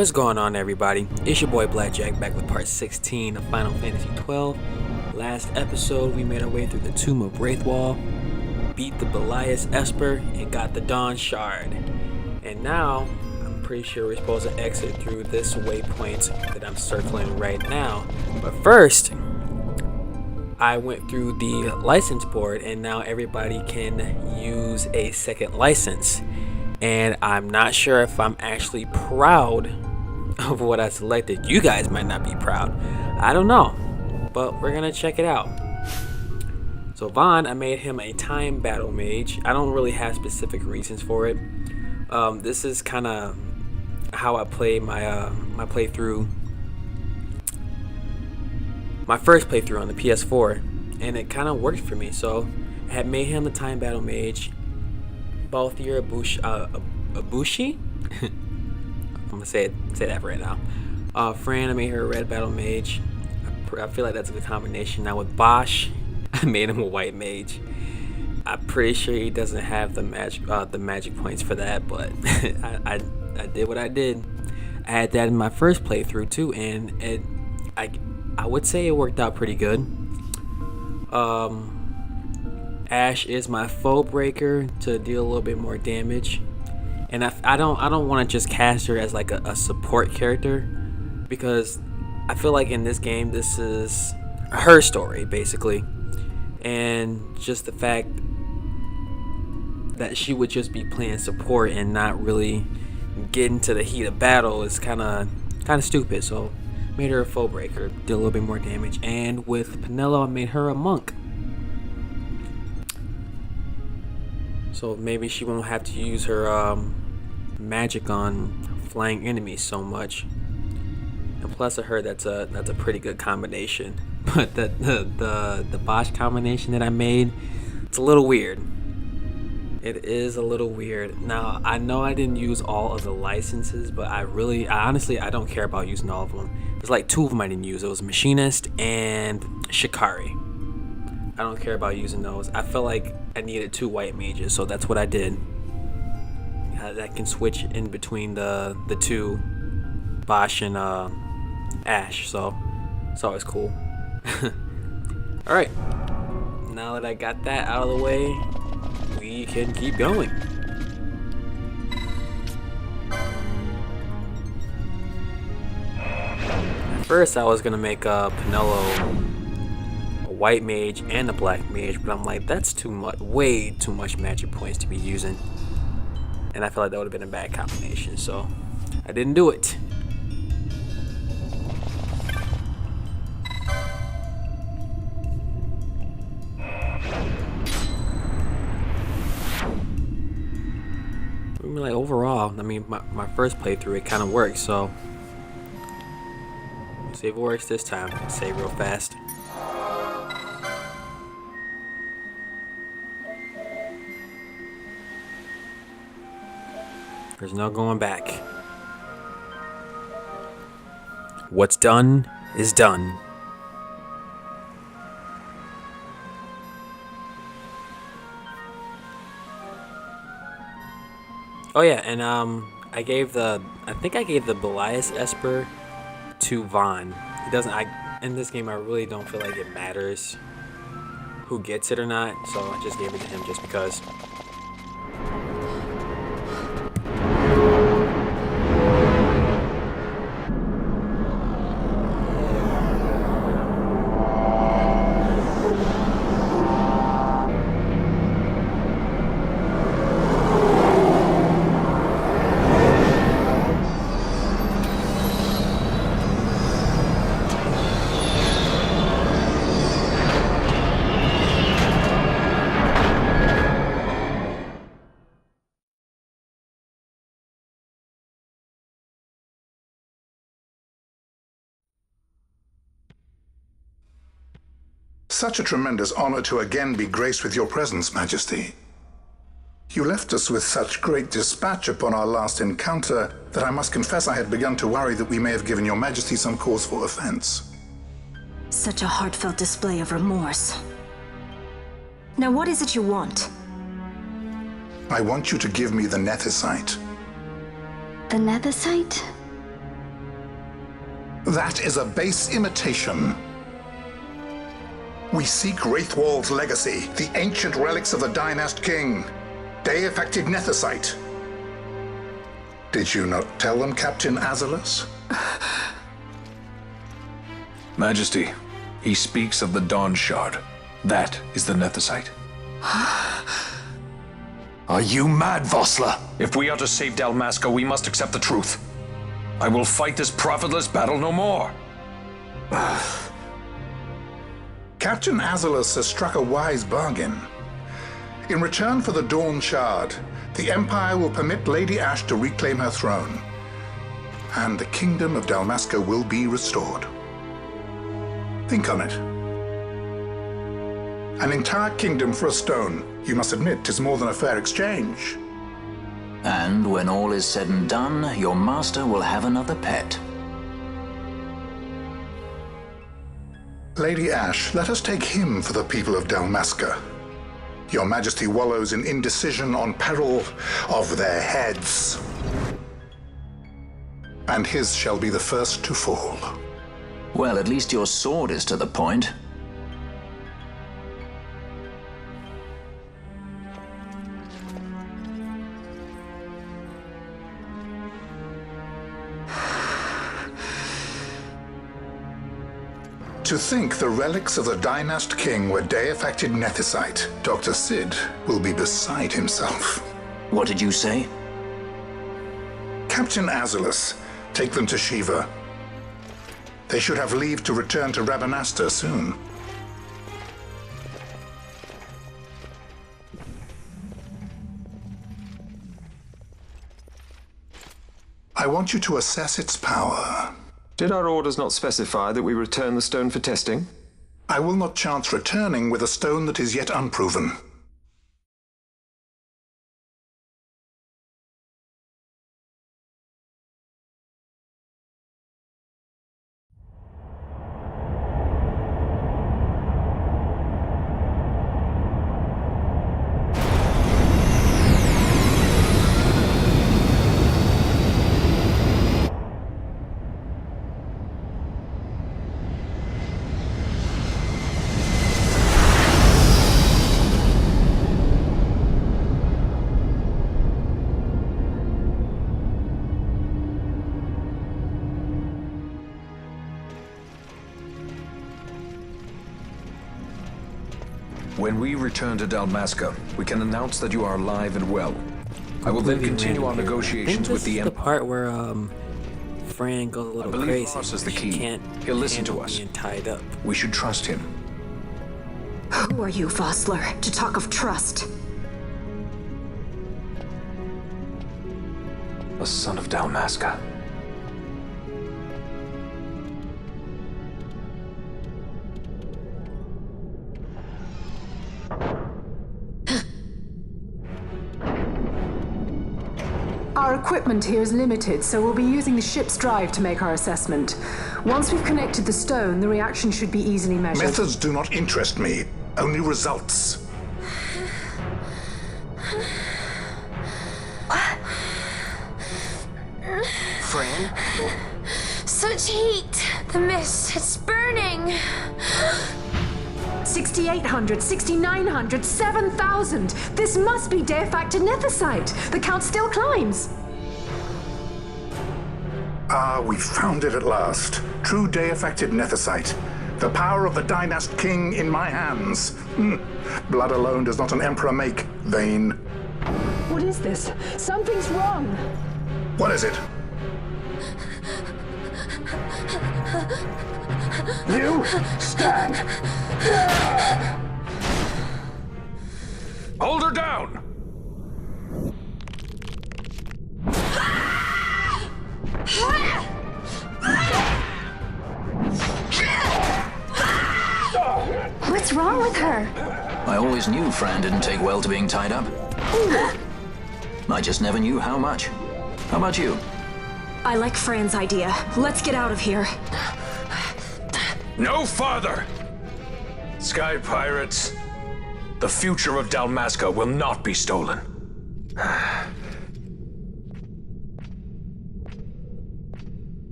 What's going on, everybody? It's your boy Blackjack back with part 16 of Final Fantasy XII. Last episode, we made our way through the Tomb of Wraithwall, beat the Belias Esper, and got the Dawn Shard. And now, I'm pretty sure we're supposed to exit through this waypoint that I'm circling right now. But first, I went through the license board, and now everybody can use a second license. And I'm not sure if I'm actually proud of what I selected. You guys might not be proud. I don't know. But we're going to check it out. So Vaughn, I made him a time battle mage. I don't really have specific reasons for it. This is kind of how I play my playthrough. My first playthrough on the PS4. And it kind of worked for me. So I had made him a time battle mage. Balthier Ibushi? I'm gonna say that right now. Fran, I made her a red battle mage. I feel like that's a good combination. Now with Bosch, I made him a white mage. I'm pretty sure he doesn't have the magic points for that, but I did what I did. I had that in my first playthrough too, and I would say it worked out pretty good. Ash is my foe breaker to deal a little bit more damage, and I don't want to just cast her as like a support character, because I feel like in this game this is her story basically, and just the fact that she would just be playing support and not really get into the heat of battle is kind of stupid. So made her a foe breaker, did a little bit more damage, and with Penelo I made her a monk. So maybe she won't have to use her magic on flying enemies so much. And plus, I heard that's a pretty good combination. But the Bosch combination that I made, it's a little weird. It is a little weird. Now I know I didn't use all of the licenses, but I honestly don't care about using all of them. There's like two of them I didn't use. It was Machinist and Shikari. I don't care about using those. I felt like I needed two white mages, so that's what I did. That can switch in between the two, Bosch and Ash, so it's always cool. Alright, now that I got that out of the way, we can keep going. At first I was going to make Penelo white mage and a black mage, but I'm like, that's too much, way too much magic points to be using, and I feel like that would have been a bad combination, so I didn't do it. I mean, like overall, I mean, my first playthrough it kind of worked, so let's see if it works this time. Save real fast. There's no going back. What's done is done. Oh yeah, and I think I gave the Belias Esper to Vaughn. It doesn't. In this game I really don't feel like it matters who gets it or not, so I just gave it to him just because. Such a tremendous honor to again be graced with your presence, Majesty. You left us with such great dispatch upon our last encounter that I must confess I had begun to worry that we may have given your Majesty some cause for offense. Such a heartfelt display of remorse. Now what is it you want? I want you to give me the Nethicite. The Nethicite? That is a base imitation. We seek Wraithwald's legacy, the ancient relics of the Dynast King, Deifacted Nethicite. Did you not tell them, Captain Azalus? Majesty, he speaks of the Dawn Shard. That is the Nethicite. Are you mad, VOSSLER? If we are to save Dalmasca, we must accept the truth. I will fight this profitless battle no more. Captain Azalus has struck a wise bargain. In return for the Dawn Shard, the Empire will permit Lady Ashe to reclaim her throne, and the Kingdom of Dalmasca will be restored. Think on it. An entire kingdom for a stone, you must admit, is more than a fair exchange. And when all is said and done, your master will have another pet. Lady Ashe, let us take him for the people of Dalmasca. Your Majesty wallows in indecision on peril of their heads. And his shall be the first to fall. Well, at least your sword is to the point. To think the relics of the Dynast King were Deifacted Nethicite, Dr. Sid will be beside himself. What did you say? Captain Azalus, take them to Shiva. They should have leave to return to Rabanastre soon. I want you to assess its power. Did our orders not specify that we return the stone for testing? I will not chance returning with a stone that is yet unproven. When we return to Dalmasca, we can announce that you are alive and well. I will then continue our negotiations with the Empire. The Empire. part where Fran goes a little believe crazy. Voss is the She key. can't He'll listen to handle us. being tied up. We should trust him. Who are you, VOSSLER, to talk of trust? A son of Dalmasca. Our equipment here is limited, so we'll be using the ship's drive to make our assessment. Once we've connected the stone, the reaction should be easily measured. Methods do not interest me, only results. Fran? Such heat! The mist, it's burning! 6,800, 6,900, 7,000! This must be Deifacted Nethicite! The count still climbs! Ah, we found it at last. True Deifacted Nethicite. The power of the Dynast King in my hands. Blood alone does not an emperor make, vain. What is this? Something's wrong! What is it? You stand! Hold her down! What's wrong with her? I always knew Fran didn't take well to being tied up. I just never knew how much. How about you? I like Fran's idea. Let's get out of here. No farther! Sky Pirates, the future of Dalmasca will not be stolen.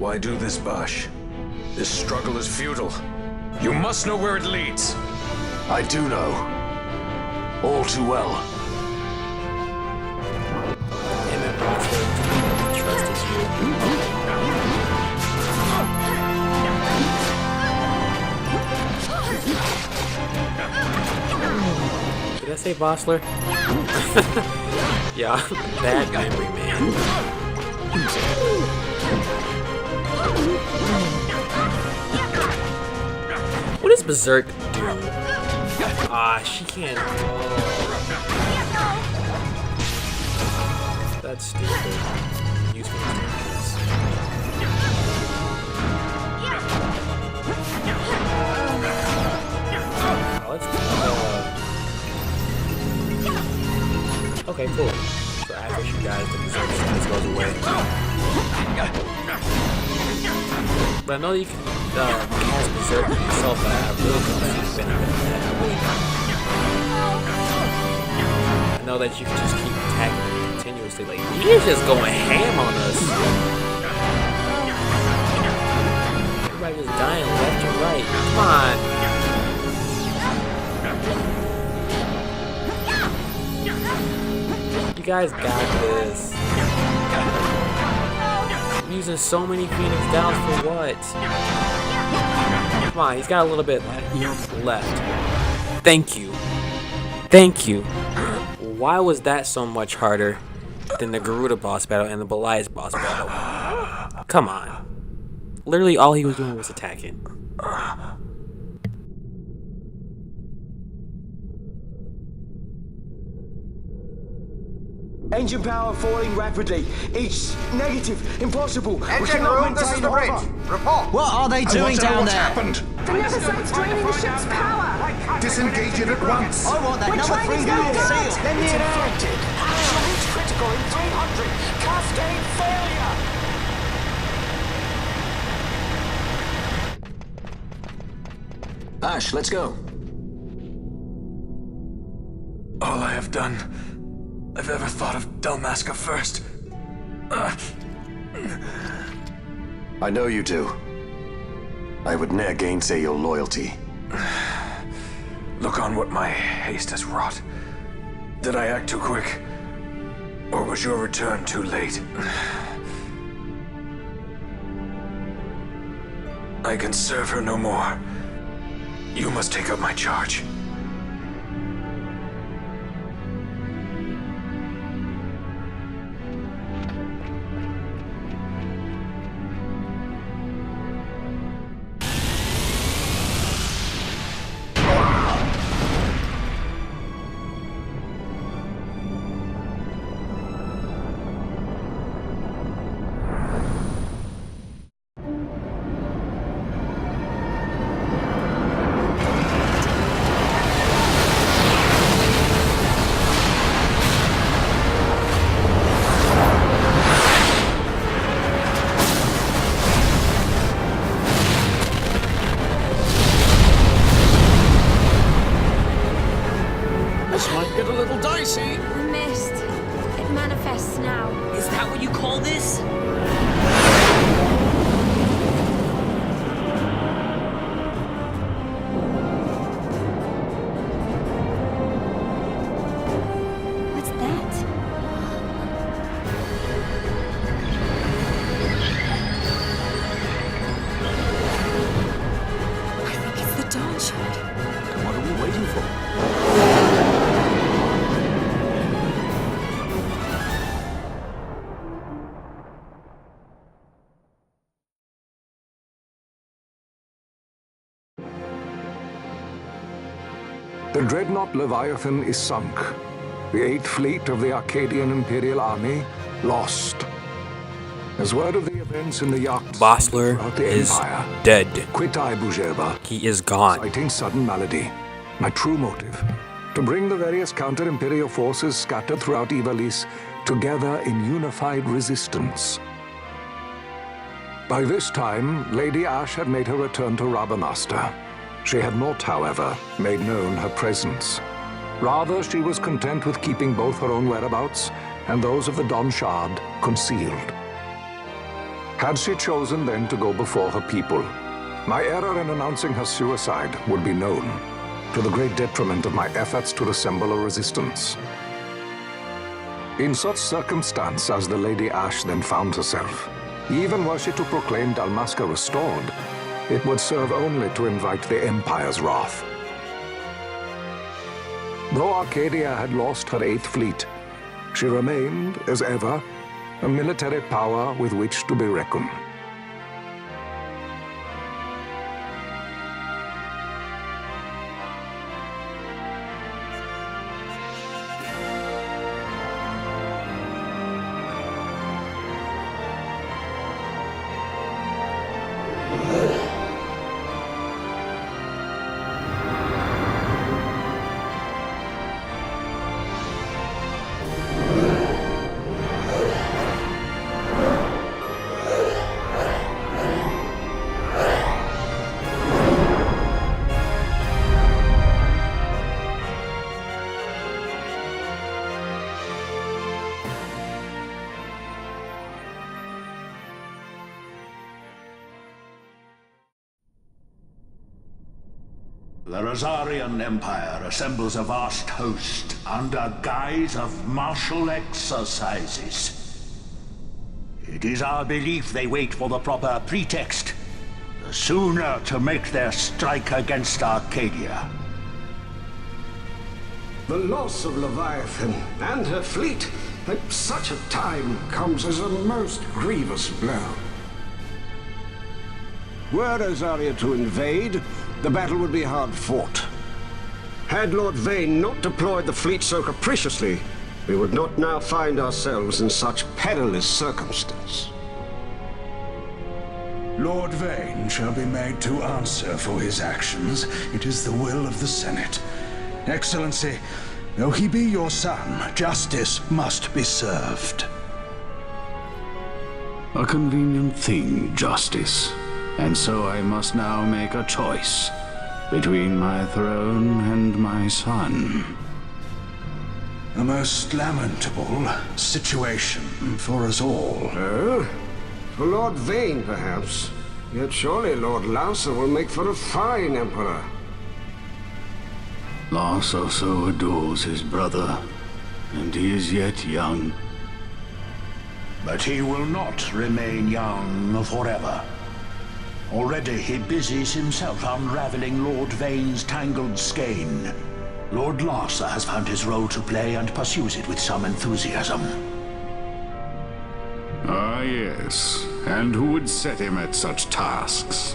Why do this, Bosch? This struggle is futile. You must know where it leads. I do know. All too well. Damn it, Vossler. Trusted you. Did I say Vossler? Yeah, bad memory, man. What does Berserk do? Ah, she can't. That's stupid. Useful experience. Let's okay, cool. So after she dies, the Berserk status goes away. But I know you can cast Berserk yourself, but I really don't see the benefit of that. I really don't. I know that you can just keep attacking continuously. Like, he's just going ham on us. Everybody just dying left and right. Come on. You guys got this. I'm using so many Phoenix Downs for what? Come on, he's got a little bit left. Thank you. Thank you. Why was that so much harder than the Garuda boss battle and the Belias boss battle? Come on. Literally all he was doing was attacking. Engine power falling rapidly. Each negative, impossible. Engine room, this is the bridge. Report. What are they doing down what's there? Happened? The Nemesis draining the ship's power. Disengage it at once. I want that We're number trying 3 to go unit gut. seal. Then the Infected. Actual hits critical in 300. Cascade failure. Ash, let's go. All I have done, I've ever thought of Dalmasca first. I know you do. I would ne'er gainsay your loyalty. Look on what my haste has wrought. Did I act too quick? Or was your return too late? I can serve her no more. You must take up my charge. This might get a little dicey. We missed. It manifests now. Is that what you call this? What's that? I think it's the Dawn Shard. And what are we waiting for? The dreadnought Leviathan is sunk. The 8th Fleet of the Arcadian Imperial Army lost. As word of the events in the yacht VOSSLER throughout the is Empire, dead. quit I Bujeba, He is gone. citing sudden malady. My true motive, to bring the various counter-imperial forces scattered throughout Ivalice together in unified resistance. By this time, Lady Ash had made her return to Rabanastre. She had not, however, made known her presence. Rather, she was content with keeping both her own whereabouts and those of the Dawn Shard concealed. Had she chosen then to go before her people, my error in announcing her suicide would be known, to the great detriment of my efforts to assemble a resistance. In such circumstance as the Lady Ashe then found herself, even were she to proclaim Dalmasca restored, it would serve only to invite the Empire's wrath. Though Arcadia had lost her 8th fleet, she remained, as ever, a military power with which to be reckoned. The Rosarian Empire assembles a vast host under guise of martial exercises. It is our belief they wait for the proper pretext, the sooner to make their strike against Arcadia. The loss of Leviathan and her fleet at such a time comes as a most grievous blow. Were Rosaria to invade, the battle would be hard fought. Had Lord Vayne not deployed the fleet so capriciously, we would not now find ourselves in such perilous circumstance. Lord Vayne shall be made to answer for his actions. It is the will of the Senate. Excellency, though he be your son, justice must be served. A convenient thing, justice. And so I must now make a choice between my throne and my son. A most lamentable situation for us all. Oh? For Lord Vayne, perhaps. Yet surely Lord Lauser will make for a fine emperor. Lauser so adores his brother, and he is yet young. But he will not remain young forever. Already he busies himself unraveling Lord Vayne's tangled skein. Lord Larsa has found his role to play and pursues it with some enthusiasm. Ah, yes. And who would set him at such tasks?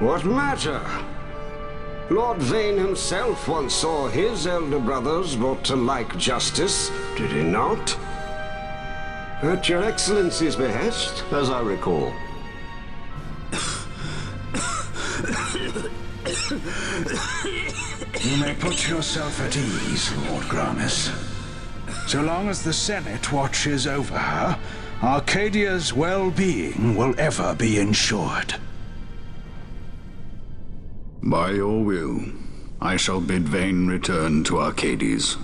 What matter? Lord Vayne himself once saw his elder brothers brought to like justice, did he not? At your Excellency's behest, as I recall. You may put yourself at ease, Lord Gramis. So long as the Senate watches over her, Arcadia's well-being will ever be ensured. By your will, I shall bid Vayne return to Arcades.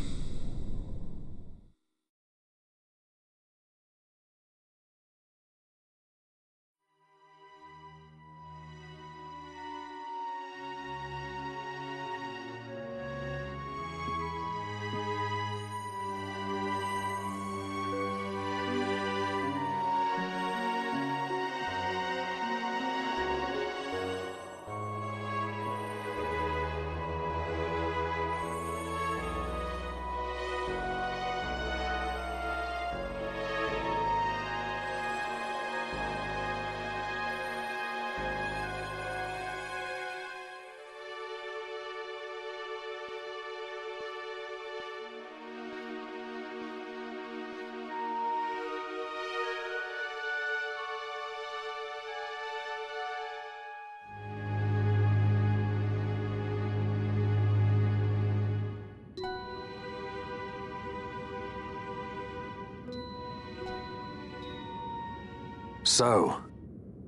So,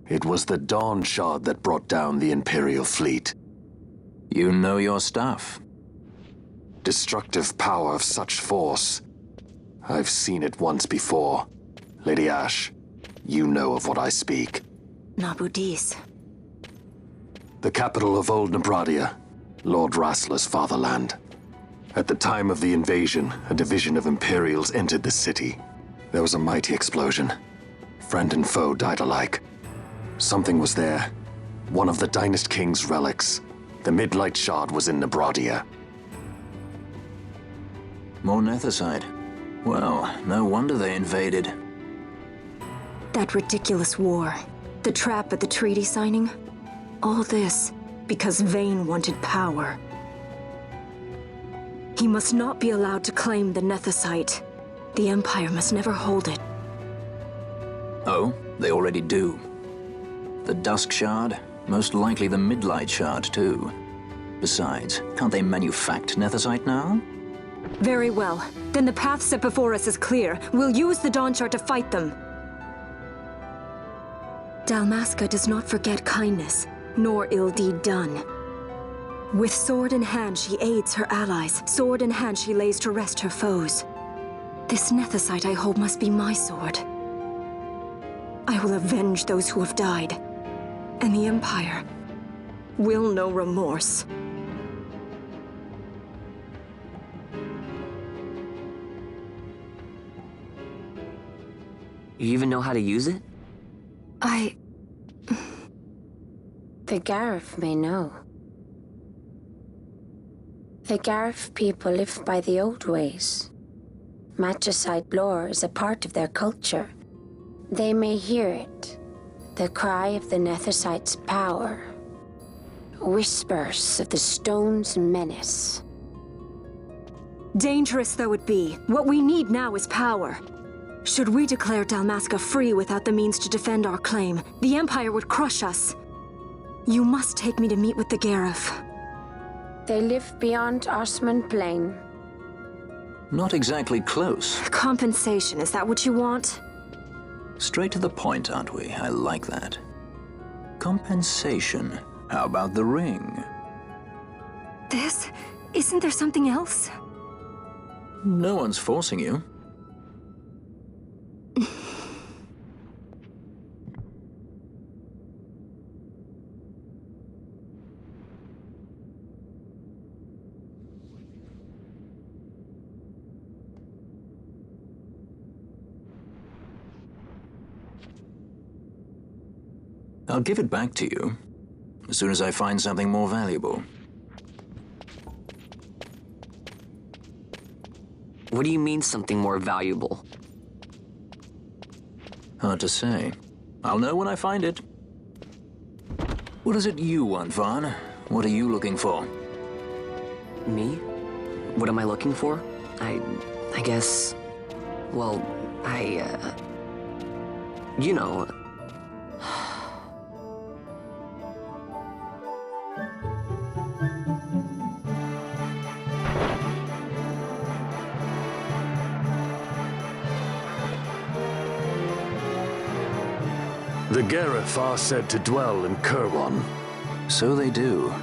it was the Dawn Shard that brought down the Imperial fleet. You know your stuff. Destructive power of such force. I've seen it once before, Lady Ashe. you know of what I speak. Nabudis. The capital of Old Nebradia, Lord Rassler's fatherland. At the time of the invasion, a division of Imperials entered the city. There was a mighty explosion. Friend and foe died alike. Something was there. One of the Dynast King's relics. The Midlight Shard was in Nebradia. More Nethicite. Well, no wonder they invaded. That ridiculous war. The trap at the treaty signing. All this because Vayne wanted power. He must not be allowed to claim the Nethicite. The Empire must never hold it. Oh, they already do. The Dusk Shard, most likely the Midlight Shard too. Besides, can't they manufacture Nethicite now? Very well. Then the path set before us is clear. We'll use the Dawn Shard to fight them. Dalmasca does not forget kindness, nor ill deed done. With sword in hand, she aids her allies. Sword in hand, she lays to rest her foes. This Nethicite I hold must be my sword. I will avenge those who have died, and the Empire will know remorse. You even know how to use it? The Garif may know. The Garif people live by the old ways. Magicite lore is a part of their culture. They may hear it, the cry of the Nethicite's power. Whispers of the stone's menace. Dangerous though it be, what we need now is power. Should we declare Dalmasca free without the means to defend our claim, the Empire would crush us. You must take me to meet with the Garif. They live beyond Osman Plain. Not exactly close. Compensation, is that what you want? Straight to the point, aren't we? I like that. Compensation. How about the ring? This? Isn't there something else? No one's forcing you. I'll give it back to you as soon as I find something more valuable. What do you mean something more valuable? Hard to say. I'll know when I find it. What is it you want, Vaughn? What are you looking for? Me? What am I looking for? I guess... Well, you know... The Garif are said to dwell in Kirwan. So they do.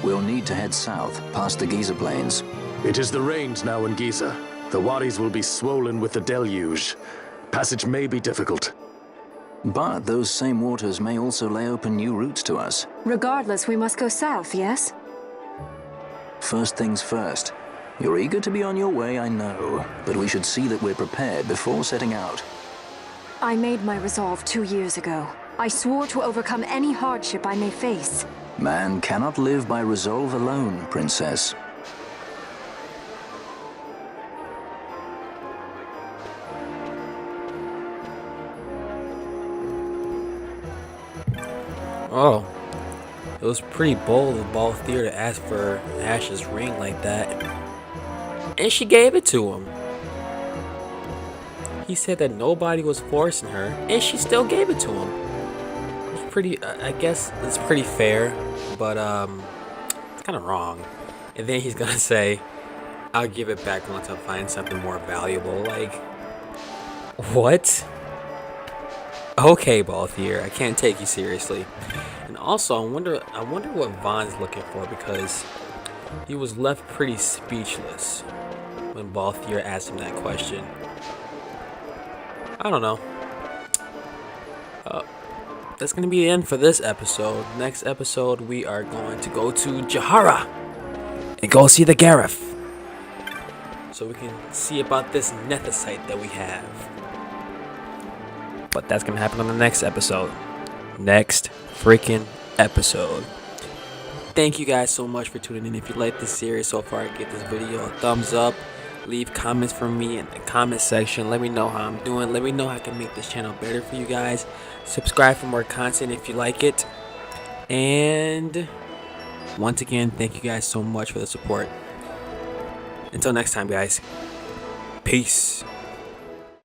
We'll need to head south, past the Giza Plains. It is the rains now in Giza. The wadis will be swollen with the deluge. Passage may be difficult. But those same waters may also lay open new routes to us. Regardless, we must go south, yes? First things first. You're eager to be on your way, I know. But we should see that we're prepared before setting out. I made my resolve 2 years ago. I swore to overcome any hardship I may face. Man cannot live by resolve alone, Princess. Oh, it was pretty bold of Balthier to ask for Ash's ring like that. And she gave it to him. He said that nobody was forcing her, and she still gave it to him. It's pretty, I guess it's pretty fair, but it's kind of wrong. And then he's gonna say, I'll give it back once I find something more valuable. Like, what? Okay, Balthier, I can't take you seriously. And also, I wonder what Vaughn's looking for, because he was left pretty speechless when Balthier asked him that question. I don't know. that's gonna be the end for this episode. Next episode, we are going to go to Jahara and go see the Gareth, so we can see about this nethicite that we have. But that's gonna happen on the next episode. Next freaking episode. Thank you guys so much for tuning in. If you like this series so far, give this video a thumbs up. Leave comments for me in the comment section. Let me know how I'm doing. Let me know how I can make this channel better for you guys. Subscribe for more content if you like it. And once again, thank you guys so much for the support. Until next time, guys. Peace.